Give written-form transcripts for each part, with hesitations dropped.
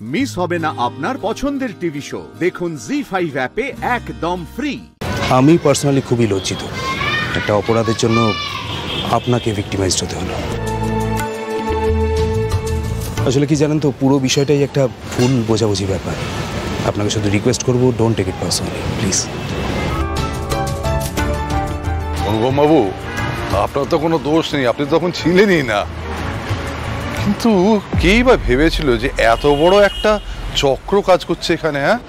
Miss হবে না আপনার পছন্দের টিভি শো। দেখুন জি5 অ্যাপে একদম ফ্রি। আমি পার্সোনালি খুবই লজ্জিত, একটা অপরাধের জন্য আপনাকে ভিক্টিমাইজড হতে হলো। আসলে কি জানেন তো, পুরো বিষয়টাই একটা ভুল বোঝাবুঝি ব্যাপার। আপনাকে শুধু রিকোয়েস্ট করবো, don't take it personally please. Anupam বাবু, আপনার তো কোনো দোষ নেই, আপনি তখন ছিলেনই না। কিন্তু কেই বা ভেবেছিল যে এত বড় একটা চক্র কাজ করছে এখানে। হ্যাঁ,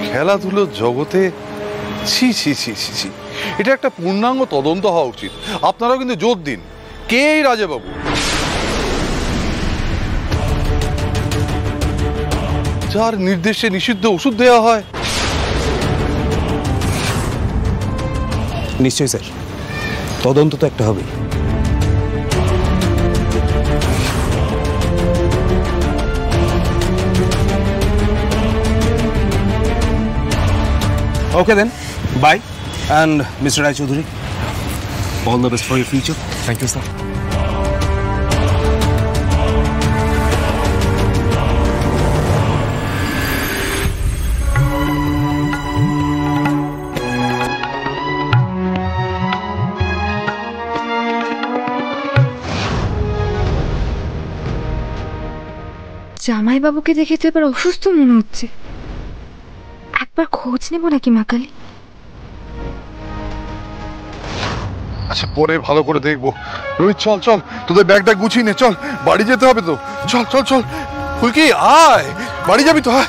খেলাধুলোর জগতে ছি ছি ছি ছি ছি, এটা একটা পূর্ণাঙ্গ তদন্ত হওয়া উচিত। আপনারাও কিন্তু জোর দিন, কে এই রাজাবাবু? যার নির্দেশে নিষিদ্ধ ওষুধ দেওয়া হয়। নিশ্চয়ই স্যার, তদন্ত তো একটা হবে। Okay then, bye. And Mr. Rai Chaudhary, all the best for your future. Thank you, sir. জামাই বাবুকে দেখে তো এবার অসুস্থ মনে হচ্ছে। একবার খোঁজ নেব নাকি মাকালি? আচ্ছা, পরে ভালো করে দেখবো। রোহিত, চল চল, তোদের ব্যাগটা গুছিয়ে নে, চল, বাড়ি যেতে হবে তো। চল চল চল, ফুলকি আয়, বাড়ি যাবি তো? হ্যাঁ,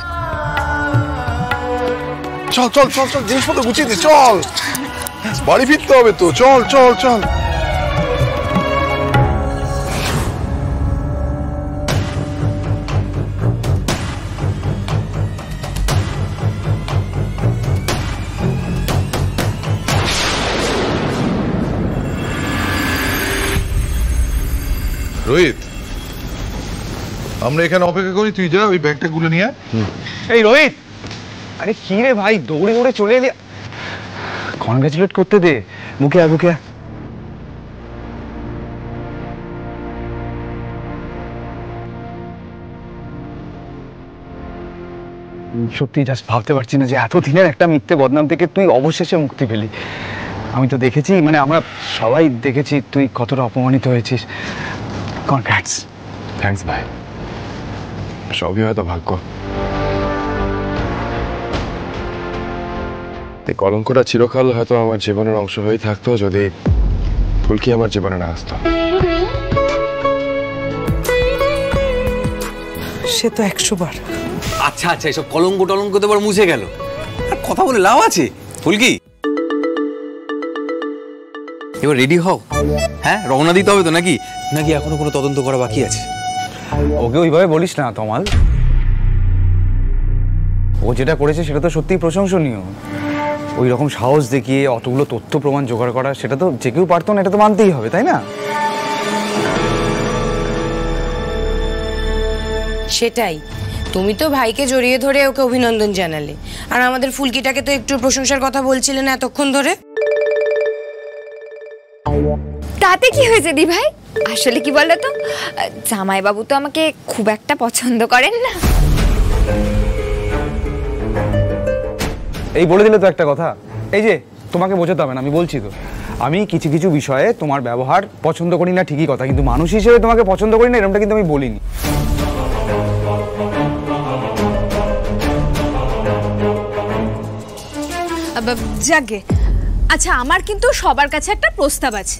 চল চল চল চল, জিনিসপত্র গুছিয়ে নে, চল, বাড়ি ফিরতে হবে তো। চল চল চল। রোহিত, আমরা এখানে অপেক্ষা করি, তুই যা ওই ব্যাগটা গুলো নিয়ে। এই রোহিত, আরে কি রে ভাই, দৌড়ে দৌড়ে চলে এলি। কনগ্রাচুলেট করতে দে, মুখে আয় মুখে আয়। সত্যি জাস্ট ভাবতে পারছি না যে এতদিনের একটা মিথ্যে বদনাম থেকে তুই অবশেষে মুক্তি পেলি। আমি তো দেখেছি, মানে আমরা সবাই দেখেছি তুই কতটা অপমানিত হয়েছিস। কনগ্রাটস। থ্যাঙ্কস ভাই, সবই হয়তো ভাগ্য। এই কলঙ্কটা চিরকাল হয়তো আমার জীবনের অংশ হয়ে থাকতো যদি ফুলকি আমার জীবনে না আসতো। সে তো 100 বার। আচ্ছা আচ্ছা, এসব কলঙ্ক টলঙ্ক তো বড় মুছে গেল, আর কথা বলে লাভ আছে? ফুলকি, এবার রেডি হও। হ্যাঁ, রওনা দিতে হবে তো নাকি? নাকি এখনো কোনো তদন্ত করা বাকি আছে? ওকে ওইভাবে বলিস না তমাল, ও যেটা করেছে সেটা তো সত্যিই প্রশংসনীয়। ওই রকম সাহস দেখিয়ে অতগুলো তথ্য প্রমাণ জোগাড় করা, সেটা তো যে কেউ পারতো না, এটা তো মানতেই হবে, তাই না? সেটাই, তুমি তো ভাইকে জড়িয়ে ধরে ওকে অভিনন্দন জানালে, আর আমাদের ফুলকিটাকে তো একটু প্রশংসার কথা বলছিলে না এতক্ষণ ধরে। তাতে কি হয়েছে দি ভাই? আসলে কি বলতো, জামাই বাবু তো আমাকে খুব একটা পছন্দ করেন না। এই বলে দিলে তো একটা কথা। এই যে তোমাকে বোঝাতে হবে না, আমি বলছি তো, আমি কিছু কিছু বিষয়ে তোমার ব্যবহার পছন্দ করি না ঠিকই কথা, কিন্তু মানুষ হিসেবে তোমাকে পছন্দ করি না এরকমটা কিন্তু আমি বলিনি। যাকে আচ্ছা, আমার কিন্তু সবার কাছে একটা প্রস্তাব আছে।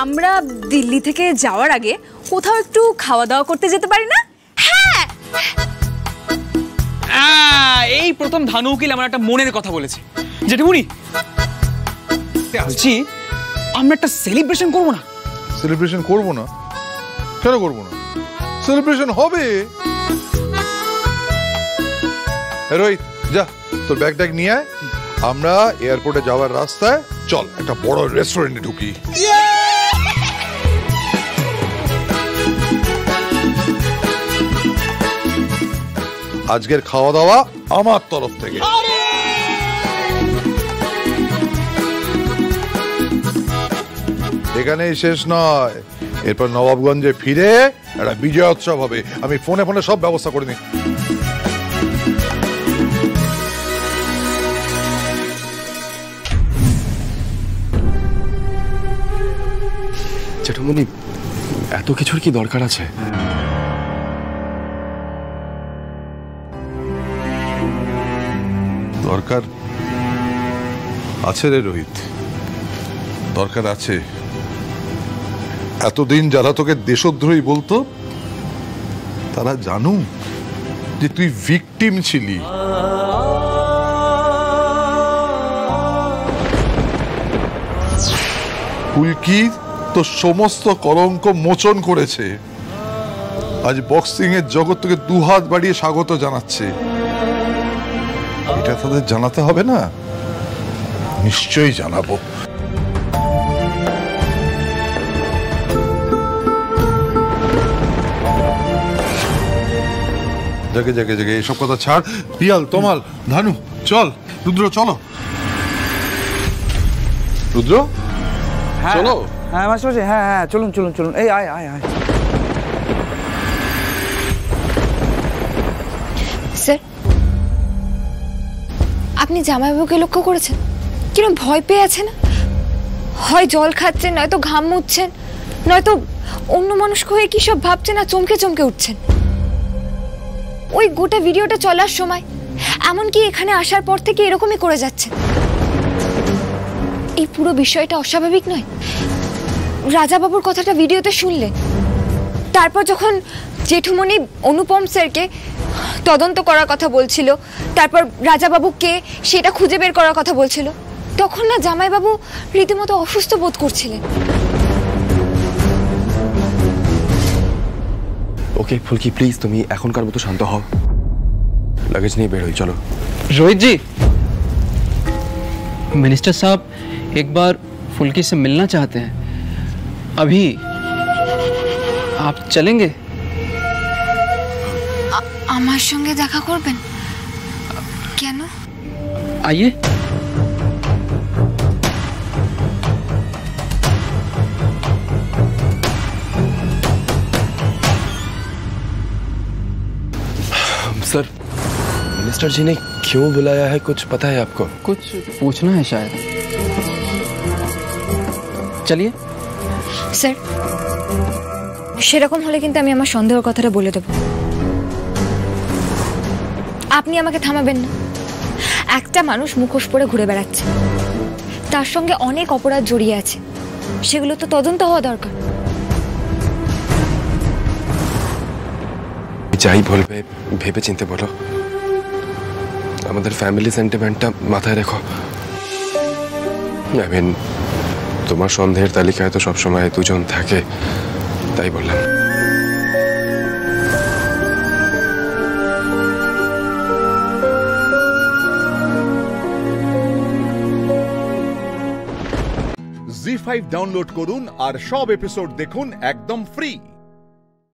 আমরা দিল্লি থেকে যাওয়ার আগে কোথাও একটু খাওয়া দাওয়া করতে যেতে পারি না? হ্যাঁ, এই প্রথম ধানু উকিল আমার একটা মনের কথা বলেছে। জেঠুমনি, বলছি আমরা একটা সেলিব্রেশন করবো না? সেলিব্রেশন করবো না? কেন করবো না? সেলিব্রেশন হবে। রোহিত, যা, তোর ব্যাগ ট্যাগ নিয়ে আয়, আমরা এয়ারপোর্টে যাওয়ার রাস্তায় চল একটা বড় রেস্টুরেন্টে ঢুকি। আজকের খাওয়া দাওয়া আমার তরফ থেকে। এখানেই শেষ নয়, এরপর নবাবগঞ্জে ফিরে একটা বিজয় উৎসব হবে, আমি ফোনে ফোনে সব ব্যবস্থা করে নিই। জেঠুমনি, এত কিছুর কি দরকার আছে? দরকার আছে রে রোহিত, দরকার আছে। এতদিন যারা তোকে দেশদ্রোহী বলতো তারা জানুক যে তুই ভিকটিম ছিলি। ফুলকি তো সমস্ত কলঙ্ক মোচন করেছে, আজ বক্সিং এর জগৎ তোকে দুহাত বাড়িয়ে স্বাগত জানাচ্ছে। এটা তাদের জানাতে হবে না? নিশ্চয়ই জানাবো। জাগে জাগে জাগে এসব কথা ছাড়। পিয়াল, তমাল, ধানু, চল। রুদ্র চলো। রুদ্র চলো। হ্যাঁ মাস্টারজি, হ্যাঁ হ্যাঁ চলুন চলুন চলুন। এই আয় আয় আয়। স্যার, আপনি জামাইবাবুকে লক্ষ্য করেছেন কিরম ভয় পেয়ে আছে না? হয় জল খাচ্ছেন, নয়তো ঘাম মুছছেন, নয়তো অন্য মানুষ হয়ে কি সব ভাবছেন আর চমকে চমকে উঠছেন। ওই গোটা ভিডিওটা চলার সময়, এমনকি এখানে আসার পর থেকে এরকমই করে যাচ্ছেন। এই পুরো বিষয়টা অস্বাভাবিক নয়? রাজাবাবুর কথাটা ভিডিওতে শুনলেন, তারপর যখন জেঠুমণি অনুপম স্যারকে তদন্ত করার কথা বলছিল, তারপর রাজাবাবু কে সেটা খুঁজে বের করার কথা বলছিল, তখন না জামাইবাবু রীতিমতো অসুস্থ বোধ করছিলেন। ওকে ফুলকি, প্লিজ তুমি এখনকার মতো শান্ত হও, लगेज नहीं बेर हुई। चलो रोहित जी, मिनिस्टर साहब एक बार फुल्की से मिलना चाहते हैं, अभी आप चलेंगे? আমার সঙ্গে দেখা করবেন কেন? आइए। सर, मिनिस्टर जी ने क्यों बुलाया है, कुछ पता है आपको? कुछ पूछना है शायद। चलिए। স্যার, সেরকম হলে কিন্তু আমি আমার সন্দেহের কথাটা বলে দেব। আপনি আমাকে থামাবেন না। একটা মানুষ মুখোশ পরে ঘুরে বেড়াচ্ছে, তার সঙ্গে অনেক অপরাধ জড়িয়ে আছে, সেগুলো তো তদন্ত হওয়া দরকার। যাই বলবে ভেবে চিন্তে বলো, আমাদের ফ্যামিলি সেন্টিমেন্টটা মাথায় রেখো। আই মিন, তোমার সন্দেহের তালিকায় তো সবসময় দুজন থাকে, তাই বললাম। জি5 ডাউনলোড করুন আর সব এপিসোড দেখুন একদম ফ্রি।